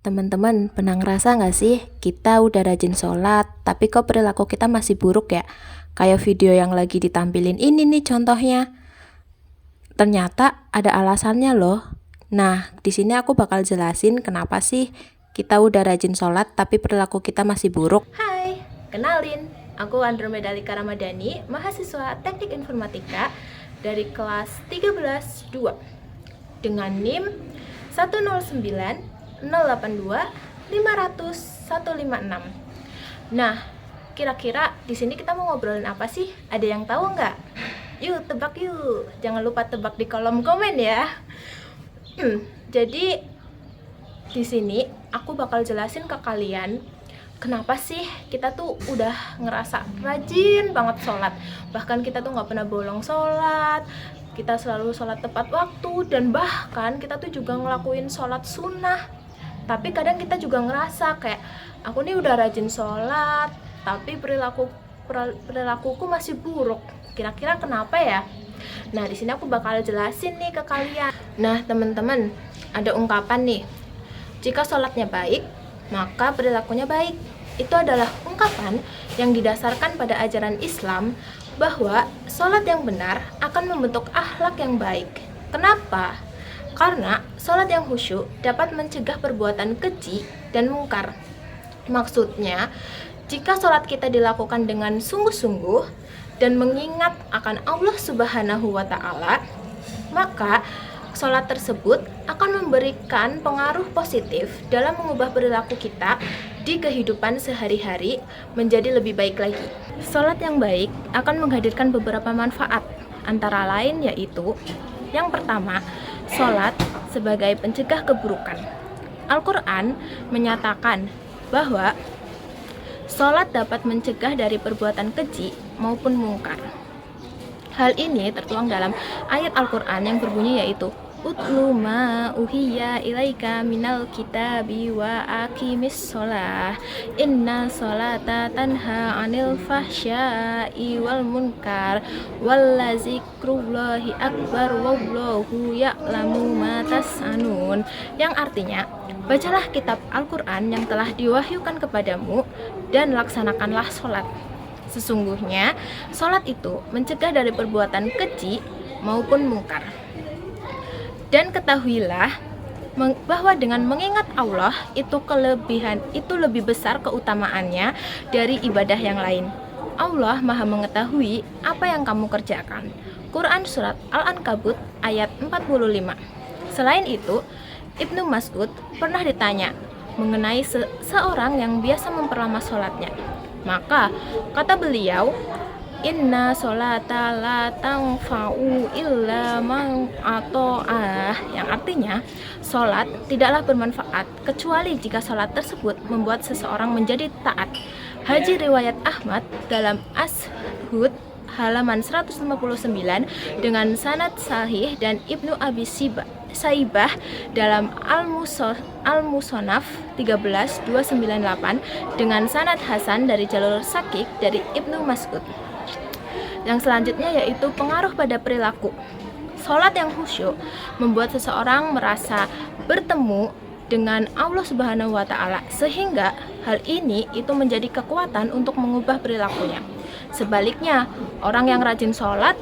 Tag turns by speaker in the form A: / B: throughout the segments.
A: Teman-teman, pernah ngerasa nggak sih kita udah rajin sholat, tapi kok perilaku kita masih buruk ya? Kayak video yang lagi ditampilin ini nih contohnya. Ternyata ada alasannya loh. Nah, di sini aku bakal jelasin kenapa sih kita udah rajin sholat, tapi perilaku kita masih buruk.
B: Hai, kenalin, aku Andromeda Lika Ramadhani, mahasiswa Teknik Informatika dari kelas 13-2 dengan NIM 109-082-500-156. Nah, kira-kira di sini kita mau ngobrolin apa sih? Ada yang tahu nggak? Yuk, tebak yuk. Jangan lupa tebak di kolom komen ya. Jadi di sini aku bakal jelasin ke kalian kenapa sih kita tuh udah ngerasa rajin banget sholat. Bahkan kita tuh nggak pernah bolong sholat, kita selalu sholat tepat waktu, dan bahkan kita tuh juga ngelakuin sholat sunnah. Tapi kadang kita juga ngerasa kayak aku nih udah rajin sholat, tapi perilakuku masih buruk. Kira-kira kenapa ya? Nah, di sini aku bakal jelasin nih ke kalian. Nah, teman-teman, ada ungkapan nih, jika sholatnya baik, maka perilakunya baik. Itu adalah ungkapan yang didasarkan pada ajaran Islam bahwa sholat yang benar akan membentuk akhlak yang baik. Kenapa? Karena sholat yang khusyuk dapat mencegah perbuatan keji dan mungkar. Maksudnya, jika sholat kita dilakukan dengan sungguh-sungguh dan mengingat akan Allah Subhanahu wa Ta'ala, maka sholat tersebut akan memberikan pengaruh positif dalam mengubah perilaku kita di kehidupan sehari-hari menjadi lebih baik lagi. Sholat yang baik akan menghadirkan beberapa manfaat, antara lain yaitu yang pertama, sholat sebagai pencegah keburukan. Al-Quran menyatakan bahwa sholat dapat mencegah dari perbuatan keji maupun mungkar. Hal ini tertuang dalam ayat Al-Quran yang berbunyi yaitu Utlu ma uhiya ilaika minal kitabi wa aqimis sholah inna sholata tanha anil fahsya'i wal munkar wallazikrullahi akbar wallahu ya'lamu ma tas'anun, yang artinya, bacalah kitab Al-Quran yang telah diwahyukan kepadamu dan laksanakanlah sholat. Sesungguhnya sholat itu mencegah dari perbuatan keji maupun mungkar. Dan ketahuilah bahwa dengan mengingat Allah itu lebih besar keutamaannya dari ibadah yang lain. Allah Maha mengetahui apa yang kamu kerjakan. Quran Surat Al-Ankabut ayat 45. Selain itu, Ibnu Mas'ud pernah ditanya mengenai seorang yang biasa memperlama sholatnya. Maka kata beliau, Inna sholata la tanfa'u illa man ato'ah, yang artinya sholat tidaklah bermanfaat kecuali jika sholat tersebut membuat seseorang menjadi taat. Haji riwayat Ahmad dalam Ashud halaman 159 dengan sanad sahih, dan Ibnu Abi Saibah dalam Al-Musonaf 13298 dengan sanad hasan dari jalur Sakik dari Ibnu Mas'ud. Yang selanjutnya yaitu pengaruh pada perilaku. Sholat yang khusyuk membuat seseorang merasa bertemu dengan Allah Subhanahu wa Ta'ala, sehingga hal ini itu menjadi kekuatan untuk mengubah perilakunya. Sebaliknya, orang yang rajin sholat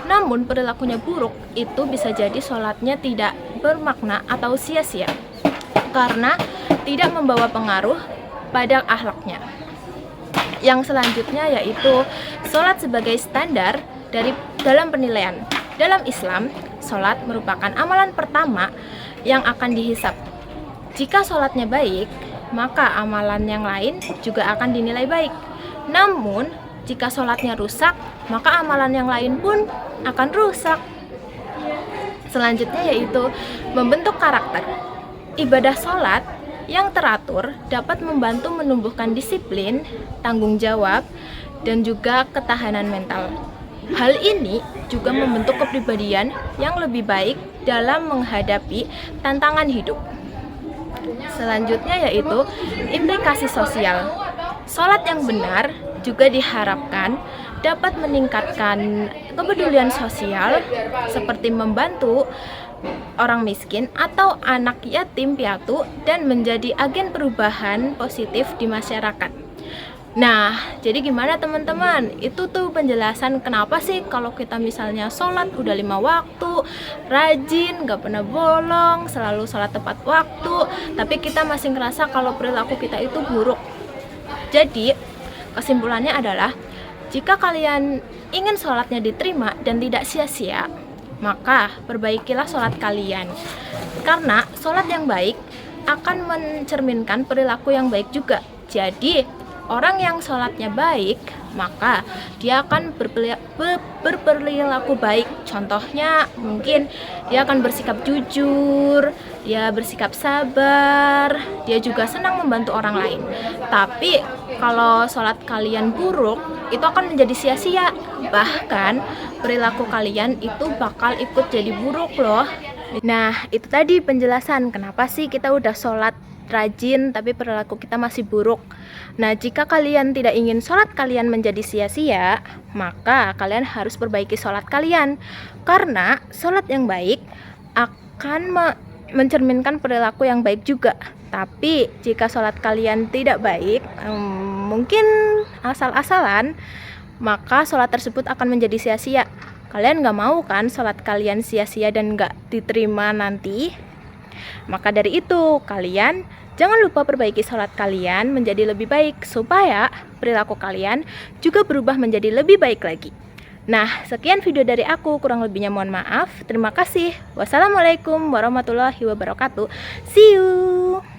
B: namun perilakunya buruk, itu bisa jadi sholatnya tidak bermakna atau sia-sia karena tidak membawa pengaruh pada akhlaknya. Yang selanjutnya yaitu sholat sebagai standar dalam penilaian. Dalam Islam, sholat merupakan amalan pertama yang akan dihisab. Jika sholatnya baik, maka amalan yang lain juga akan dinilai baik. Namun, jika sholatnya rusak, maka amalan yang lain pun akan rusak. Selanjutnya yaitu membentuk karakter. Ibadah sholat yang teratur dapat membantu menumbuhkan disiplin, tanggung jawab, dan juga ketahanan mental. Hal ini juga membentuk kepribadian yang lebih baik dalam menghadapi tantangan hidup. Selanjutnya yaitu implikasi sosial. Sholat yang benar juga diharapkan dapat meningkatkan kepedulian sosial seperti membantu orang miskin atau anak yatim piatu dan menjadi agen perubahan positif di masyarakat. Nah, jadi gimana teman-teman? Itu tuh penjelasan kenapa sih kalau kita misalnya sholat udah 5 waktu, rajin, gak pernah bolong, selalu sholat tepat waktu, tapi kita masih ngerasa kalau perilaku kita itu buruk. Jadi, kesimpulannya adalah jika kalian ingin sholatnya diterima dan tidak sia-sia, maka perbaikilah sholat kalian. Karena sholat yang baik akan mencerminkan perilaku yang baik juga. Jadi, orang yang sholatnya baik, maka dia akan berperilaku baik. Contohnya mungkin dia akan bersikap jujur, dia bersikap sabar, dia juga senang membantu orang lain. Tapi kalau sholat kalian buruk, itu akan menjadi sia-sia. Bahkan perilaku kalian itu bakal ikut jadi buruk loh. Nah, itu tadi penjelasan kenapa sih kita udah sholat rajin tapi perilaku kita masih buruk. Nah, jika kalian tidak ingin sholat kalian menjadi sia-sia, maka kalian harus perbaiki sholat kalian. Karena sholat yang baik akan mencerminkan perilaku yang baik juga. Tapi jika sholat kalian tidak baik, mungkin asal-asalan, maka sholat tersebut akan menjadi sia-sia. Kalian gak mau kan sholat kalian sia-sia dan gak diterima nanti? Maka dari itu, kalian jangan lupa perbaiki sholat kalian menjadi lebih baik supaya perilaku kalian juga berubah menjadi lebih baik lagi. Nah, sekian video dari aku, kurang lebihnya mohon maaf. Terima kasih. Wassalamualaikum warahmatullahi wabarakatuh. See you.